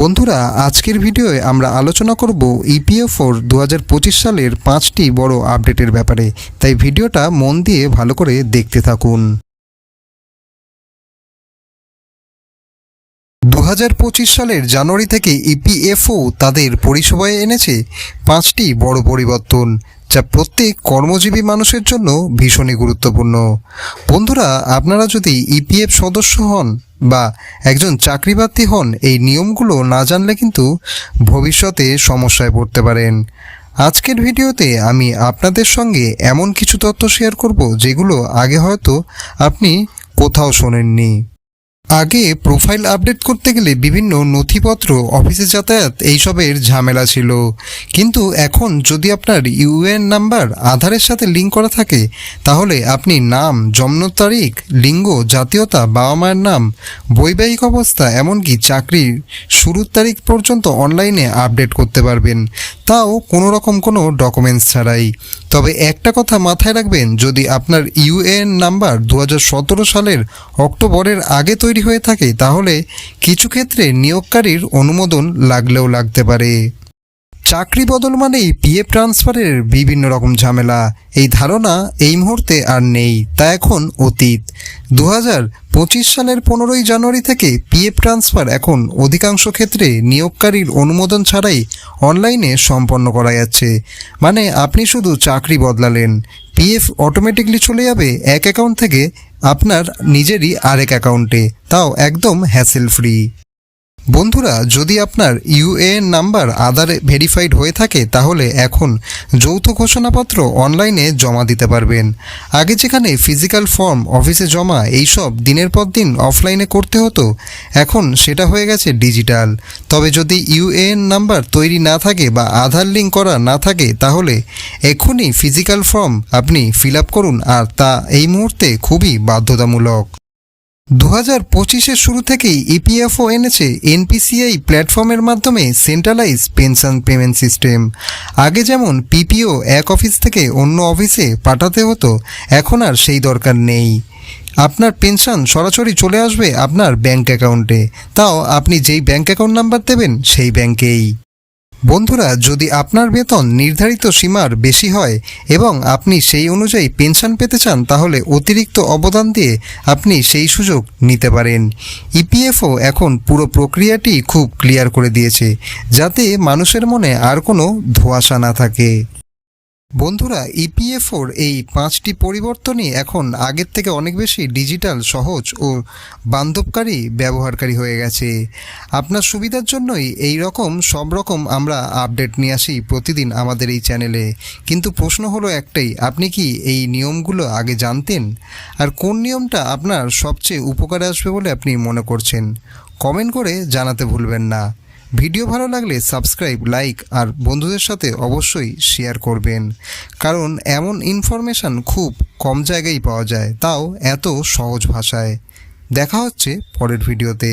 বন্ধুরা, আজকের ভিডিওয়ে আমরা আলোচনা করব ইপিএফওর 2025 সালের 5টি বড় আপডেটের ব্যাপারে। তাই ভিডিওটা মন দিয়ে ভালো করে দেখতে থাকুন। 2025 সালের জানুয়ারি থেকে ইপিএফও তাদের পরিষেবায় এনেছে 5টি বড় পরিবর্তন, যা প্রত্যেক কর্মজীবী মানুষের জন্য ভীষণই গুরুত্বপূর্ণ। বন্ধুরা, আপনারা যদি ইপিএফ সদস্য হন বা একজন চাকরিপ্রার্থী হন, এই নিয়মগুলো না জানলে কিন্তু ভবিষ্যতে সমস্যায় পড়তে পারেন। আজকের ভিডিওতে আমি আপনাদের সঙ্গে এমন কিছু তথ্য শেয়ার করব যেগুলো আগে হয়তো আপনি কোথাও শোনেননি। আগে প্রোফাইল আপডেট করতে গেলে বিভিন্ন নথিপত্র, অফিসে যাতায়াত এইসবের ঝামেলা ছিল, কিন্তু এখন যদি আপনার ইউএএন নাম্বার আধারের সাথে লিঙ্ক করা থাকে, তাহলে আপনি নাম, জন্ম তারিখ, লিঙ্গ, জাতীয়তা, বাবা মায়ের নাম, বৈবাহিক অবস্থা, এমনকি চাকরির শুরুর তারিখ পর্যন্ত অনলাইনে আপডেট করতে পারবেন, তাও কোনো রকম কোনো ডকুমেন্টস ছাড়াই। তবে একটা কথা মাথায় রাখবেন, যদি আপনার ইউএএন নাম্বার 2017 সালের অক্টোবরের আগে তৈরি হয়ে থাকে, তাহলে কিছু ক্ষেত্রে নিয়োগকারীর অনুমোদন লাগলেও লাগতে পারে। চাকরি বদল মানেই পিএফ ট্রান্সফারের বিভিন্ন রকম ঝামেলা, এই ধারণা এই মুহূর্তে আর নেই, তা এখন অতীত। 2025 সালের 15ই জানুয়ারি থেকে পিএফ ট্রান্সফার এখন অধিকাংশ ক্ষেত্রে নিয়োগকারীর অনুমোদন ছাড়াই অনলাইনে সম্পন্ন করা যাচ্ছে। মানে আপনি শুধু চাকরি বদলালেন, পিএফ অটোমেটিকলি চলে যাবে এক অ্যাকাউন্ট থেকে আপনার নিজেরই আরেক অ্যাকাউন্টে, তাও একদম হ্যাসেল ফ্রি। বন্ধুরা, যদি আপনার ইউএএন নাম্বার আধারে ভেরিফাইড হয়ে থাকে, তাহলে এখন যৌথ ঘোষণাপত্র অনলাইনে জমা দিতে পারবেন। আগে যেখানে ফিজিক্যাল ফর্ম অফিসে জমা এইসব দিনের পর দিন অফলাইনে করতে হতো, এখন সেটা হয়ে গেছে ডিজিটাল। তবে যদি ইউএএন নাম্বার তৈরি না থাকে বা আধার লিঙ্ক করা না থাকে, তাহলে এক্ষুনি ফিজিক্যাল ফর্ম আপনি ফিল আপ করুন, আর তা এই মুহূর্তে খুবই বাধ্যতামূলক। 2025-এর শুরু থেকেই ইপিএফও এনেছে এনপিসিআই প্ল্যাটফর্মের মাধ্যমে সেন্ট্রালাইজ পেনশন পেমেন্ট সিস্টেম। আগে যেমন পিপিও এক অফিস থেকে অন্য অফিসে পাঠাতে হতো, এখন আর সেই দরকার নেই। আপনার পেনশন সরাসরি চলে আসবে আপনার ব্যাঙ্ক অ্যাকাউন্টে, তাও আপনি যেই ব্যাঙ্ক অ্যাকাউন্ট নাম্বার দেবেন সেই ব্যাঙ্কেই। বন্ধুরা, যদি আপনার বেতন নির্ধারিত সীমার বেশি হয় এবং আপনি সেই অনুযায়ী পেনশন পেতে চান, তাহলে অতিরিক্ত অবদান দিয়ে আপনি সেই সুযোগ নিতে পারেন। ইপিএফও এখন পুরো প্রক্রিয়াটি খুব ক্লিয়ার করে দিয়েছে, যাতে মানুষের মনে আর কোনো ধোঁয়াশা না থাকে। বন্ধুরা, ইপিএফওর এই 5টি পরিবর্তনই এখন আগের থেকে অনেক বেশি ডিজিটাল, সহজ ও বান্ধবকারী ব্যবহারকারী হয়ে গেছে। আপনার সুবিধার জন্যই এই রকম সব রকম আমরা আপডেট নিয়ে আসি প্রতিদিন আমাদের এই চ্যানেলে। কিন্তু প্রশ্ন হলো একটাই, আপনি কি এই নিয়মগুলো আগে জানতেন? আর কোন নিয়মটা আপনার সবচেয়ে উপকারে আসবে বলে আপনি মনে করছেন? কমেন্ট করে জানাতে ভুলবেন না। ভিডিও ভালো লাগলে সাবস্ক্রাইব, লাইক আর বন্ধুদের সাথে অবশ্যই শেয়ার করবেন, কারণ এমন ইনফরমেশান খুব কম জায়গায় পাওয়া যায়, তাও এত সহজ ভাষায়। দেখা হচ্ছে পরের ভিডিওতে।